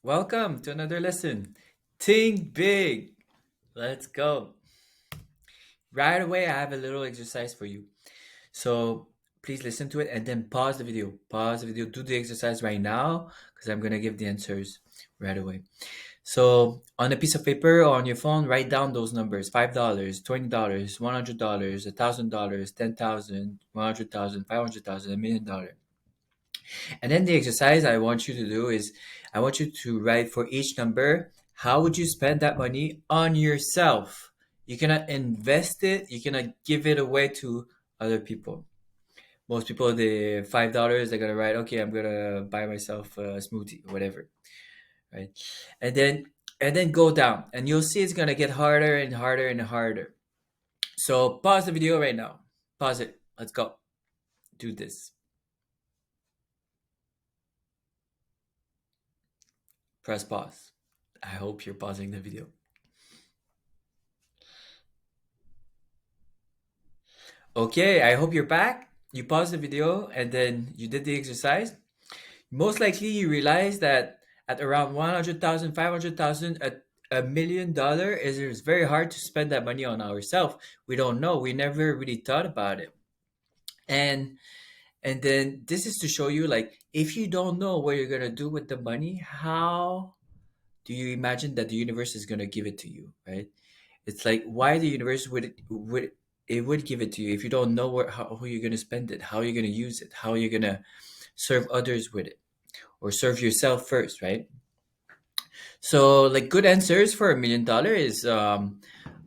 Welcome to another lesson. Think big. Let's go. Right away, I have a little exercise for you. So please listen to it and then pause the video. Pause the video. Do the exercise right now because I'm going to give the answers right away. So on a piece of paper or on your phone, write down those numbers: $5, $20, $100, $1,000, 10,000, 100,000, 500,000, $1,000,000. And then the exercise I want you to do is I want you to write for each number how would you spend that money on yourself. You cannot invest it, you cannot give it away to other people. Most people, the $5, they're gonna write, okay, I'm gonna buy myself a smoothie or whatever, right? And then go down, and you'll see it's gonna get harder and harder and harder. So pause the video right now. Pause it. Let's go. Do this. Press pause. I hope you're pausing the video. Okay, I hope you're back. You paused the video and then you did the exercise. Most likely you realize that at around 100,000, 500,000, $1 million is it's very hard to spend that money on ourselves. We don't know. We never really thought about it. And then this is to show you, like, if you don't know what you're gonna do with the money, how do you imagine that the universe is gonna give it to you, right? It's like, why the universe would it would give it to you if you don't know how you're gonna spend it, how you're gonna use it, how you're gonna serve others with it, or serve yourself first, right? So, like, good answers for $1 million is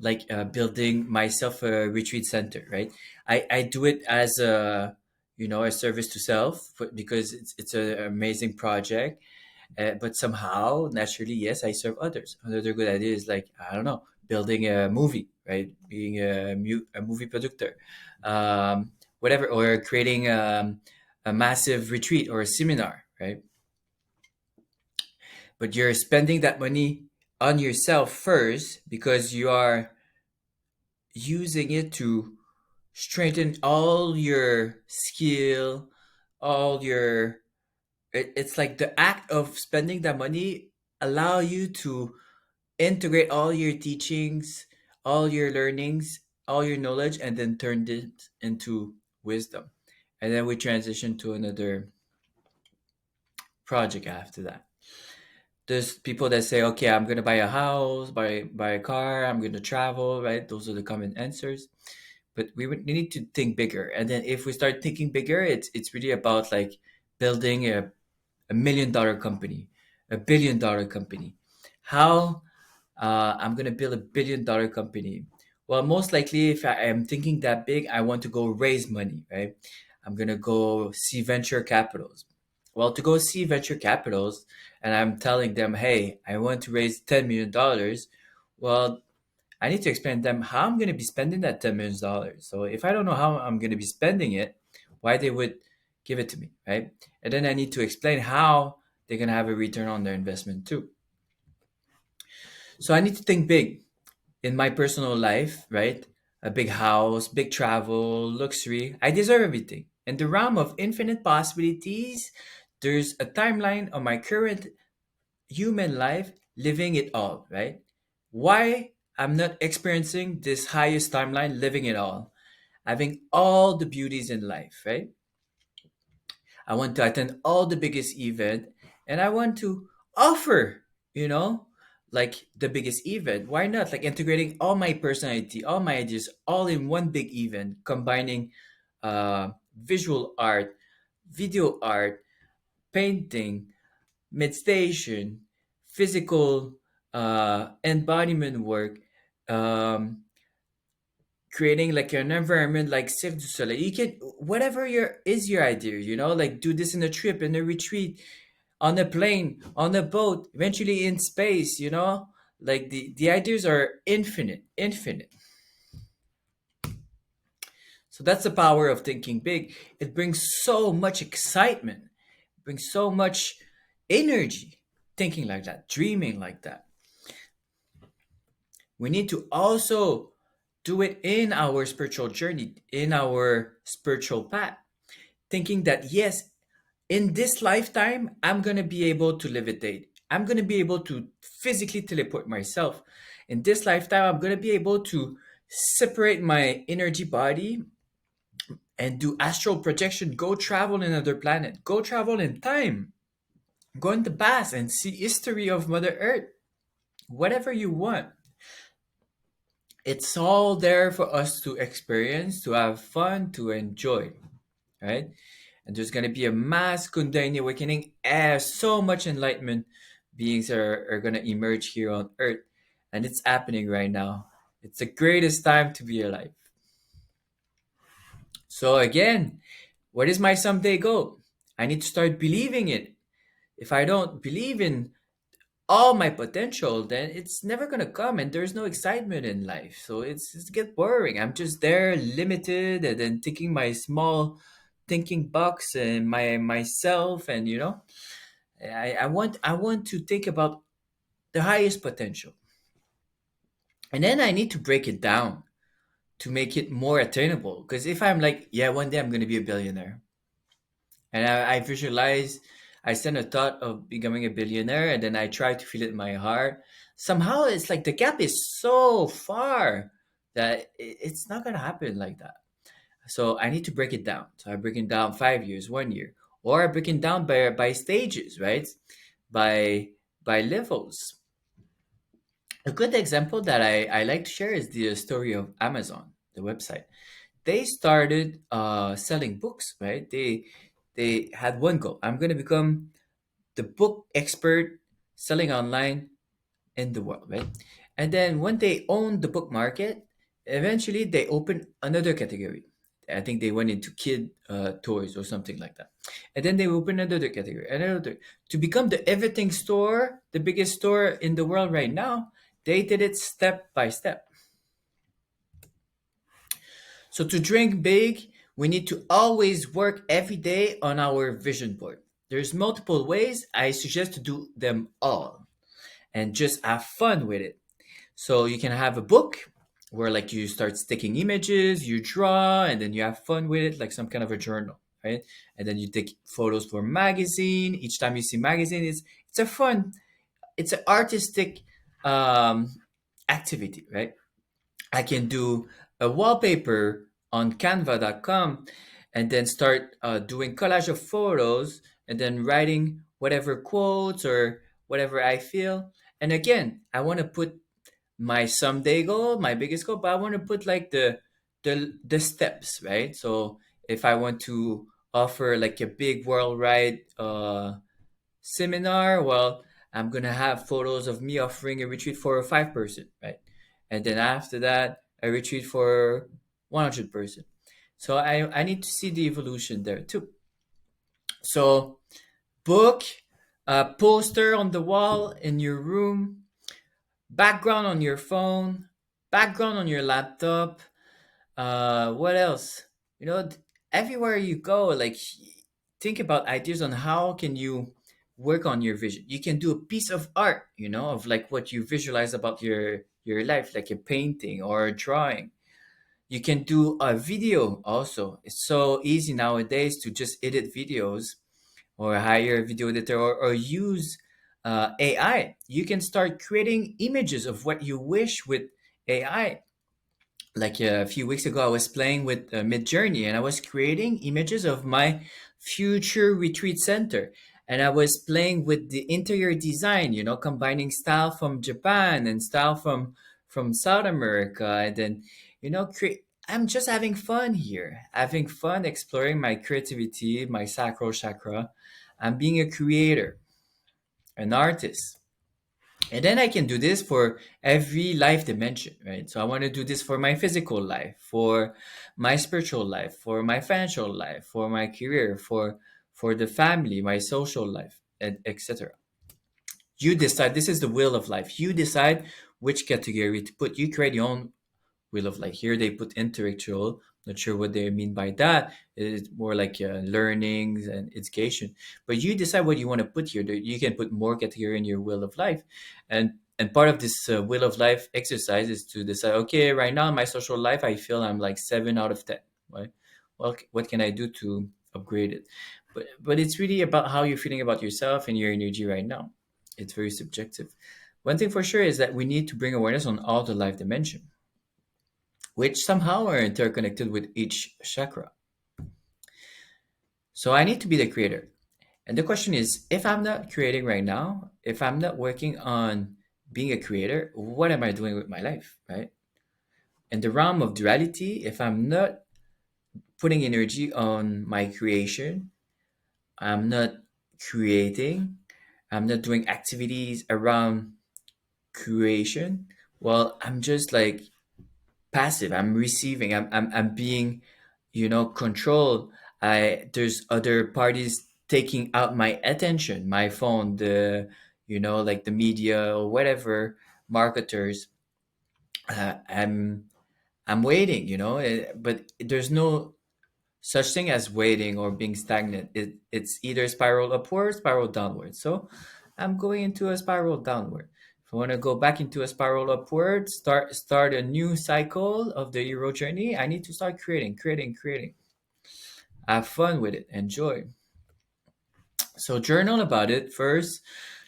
like building myself a retreat center, right? I do it as a a service to self, because it's an amazing project. But somehow, naturally, yes, I serve others. Another good idea is, like, I don't know, building a movie, right? Being a movie producer, whatever, or creating a massive retreat or a seminar, right? But you're spending that money on yourself first because you are using it to strengthen all your skill, all your it's like the act of spending that money allow you to integrate all your teachings, all your learnings, all your knowledge, and then turn it into wisdom. And then we transition to another project after that. There's people that say, okay, I'm gonna buy a house, buy a car, I'm gonna travel, right? Those are the common answers. But we would need to think bigger. And then if we start thinking bigger, it's really about, like, building a $1 million company, a $1 billion company. How I'm gonna build a $1 billion company? Well, most likely, if I am thinking that big, I want to go raise money, right? I'm gonna go see venture capitals. Well, to go see venture capitals, and I'm telling them, hey, I want to raise $10 million. Well, I need to explain to them how I'm gonna be spending that $10 million. So if I don't know how I'm gonna be spending it, why they would give it to me, right? And then I need to explain how they're gonna have a return on their investment too. So I need to think big in my personal life, right? A big house, big travel, luxury. I deserve everything. In the realm of infinite possibilities, there's a timeline of my current human life living it all, right? Why I'm not experiencing this highest timeline living it all, having all the beauties in life, right? I want to attend all the biggest event, and I want to offer, you know, like, the biggest event. Why not? Like, integrating all my personality, all my ideas, all in one big event, combining visual art, video art, painting, meditation, physical embodiment work, um, creating like an environment like Cirque du Soleil. You can, whatever your idea, like, do this in a trip, in a retreat, on a plane, on a boat, eventually in space. Like, the ideas are infinite, infinite. So that's the power of thinking big. It brings so much excitement, brings so much energy, thinking like that, dreaming like that. We need to also do it in our spiritual journey, in our spiritual path, thinking that, yes, in this lifetime, I'm going to be able to levitate. I'm going to be able to physically teleport myself. In this lifetime, I'm going to be able to separate my energy body and do astral projection, go travel in another planet, go travel in time, go in the past and see history of Mother Earth. Whatever you want, it's all there for us to experience, to have fun, to enjoy, right? And there's going to be a mass Kundalini awakening as so much enlightenment beings are going to emerge here on Earth. And it's happening right now. It's the greatest time to be alive. So, again, what is my someday goal? I need to start believing it. If I don't believe in all my potential, then it's never gonna come, and there's no excitement in life. So it's get boring. I'm just there, limited, and then ticking my small thinking box and myself, and I want to think about the highest potential, and then I need to break it down to make it more attainable. Because if I'm like, yeah, one day I'm gonna be a billionaire, and I visualize, I send a thought of becoming a billionaire, and then I try to feel it in my heart. Somehow, it's like the gap is so far that it's not gonna happen like that. So I need to break it down. So I break it down 5 years, 1 year, or I break it down by stages, right? By by levels. A good example that I like to share is the story of Amazon, the website. They started selling books, right? They had one goal. I'm gonna become the book expert selling online in the world, right? And then when they owned the book market, eventually they opened another category. I think they went into kid toys or something like that. And then they opened another category, another. To become the everything store, the biggest store in the world right now, they did it step by step. So to drink big, we need to always work every day on our vision board. There's multiple ways. I suggest to do them all and just have fun with it. So you can have a book where like you start sticking images, you draw, and then you have fun with it, like some kind of a journal, right? And then you take photos for magazine. Each time you see magazine, it's a fun, it's an artistic um, activity, right? I can do a wallpaper on canva.com and then start doing collage of photos and then writing whatever quotes or whatever I feel. And again, I want to put my someday goal, my biggest goal, but I want to put like the steps, right? So if I want to offer like a big worldwide seminar, well, I'm gonna have photos of me offering a retreat for a 5 person, right? And then after that, a retreat for 100 person. So I need to see the evolution there too. So book, poster on the wall in your room, background on your phone, background on your laptop. What else? You know, everywhere you go, like think about ideas on how can you work on your vision. You can do a piece of art, of like what you visualize about your life, like a painting or a drawing. You can do a video also. It's so easy nowadays to just edit videos or hire a video editor or use AI. You can start creating images of what you wish with AI. Like a few weeks ago, I was playing with Mid Journey and I was creating images of my future retreat center. And I was playing with the interior design, combining style from Japan and style from South America. And then, I'm just having fun here, having fun exploring my creativity, my sacral chakra. I'm being a creator, an artist. And then I can do this for every life dimension, right? So I want to do this for my physical life, for my spiritual life, for my financial life, for my career, for the family, my social life, and etc. You decide. This is the wheel of life. You decide which category to put. You create your own wheel of life. Here they put intellectual. Not sure what they mean by that. It's more like learnings and education. But you decide what you want to put here. You can put more category in your wheel of life, and part of this wheel of life exercise is to decide. Okay, right now in my social life, I feel I'm like 7 out of 10. Right? Well, what can I do to upgrade it? But it's really about how you're feeling about yourself and your energy right now. It's very subjective. One thing for sure is that we need to bring awareness on all the life dimension, which somehow are interconnected with each chakra. So I need to be the creator. And the question is, if I'm not creating right now, if I'm not working on being a creator, what am I doing with my life, right? In the realm of duality, if I'm not putting energy on my creation, I'm not creating, I'm not doing activities around creation, well, I'm just like passive. I'm receiving. I'm being, controlled. There's other parties taking out my attention, my phone, like the media or whatever, marketers. I'm waiting, but there's no such thing as waiting or being stagnant. It's either spiral upward, spiral downward. So I'm going into a spiral downward. If I want to go back into a spiral upward, start a new cycle of the hero journey, I need to start creating, creating, creating. Have fun with it. Enjoy. So journal about it first.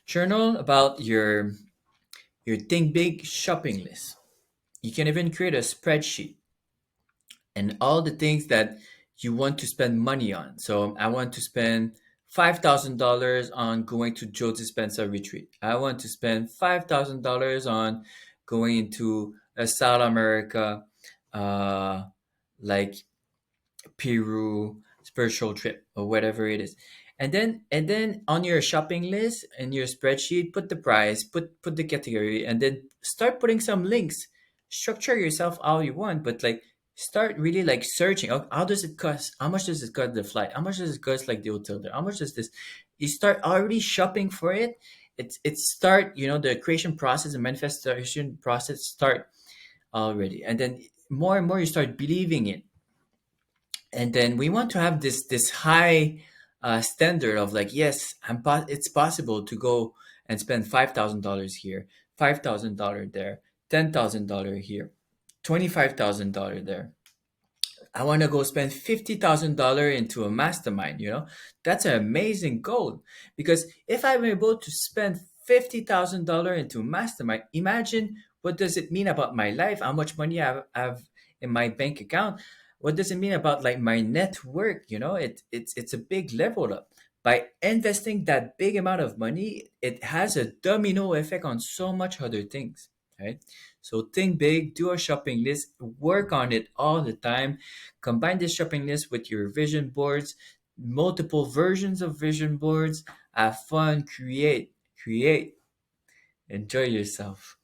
Journal about your think big shopping list. You can even create a spreadsheet and all the things that you want to spend money on. So I want to spend $5,000 on going to Joe Dispenza retreat. I want to spend $5,000 on going into a South America, uh, like Peru spiritual trip or whatever it is. And then on your shopping list and your spreadsheet, put the price, put the category, and then start putting some links. Structure yourself all you want, but like start really like searching. How does it cost? How much does it cost the flight? How much does it cost like the hotel there? How much does this? You start already shopping for it. It's start, the creation process and manifestation process start already. And then more and more you start believing it, and then we want to have this high standard of like, yes, it's possible to go and spend $5,000 here, $5,000 there, $10,000 here, $25,000 there. I want to go spend $50,000 into a mastermind. That's an amazing goal, because if I'm able to spend $50,000 into a mastermind, imagine what does it mean about my life, how much money I have in my bank account. What does it mean about like my network? It's a big level up. By investing that big amount of money, it has a domino effect on so much other things, right? So think big, do a shopping list, work on it all the time. Combine this shopping list with your vision boards, multiple versions of vision boards. Have fun, create, enjoy yourself.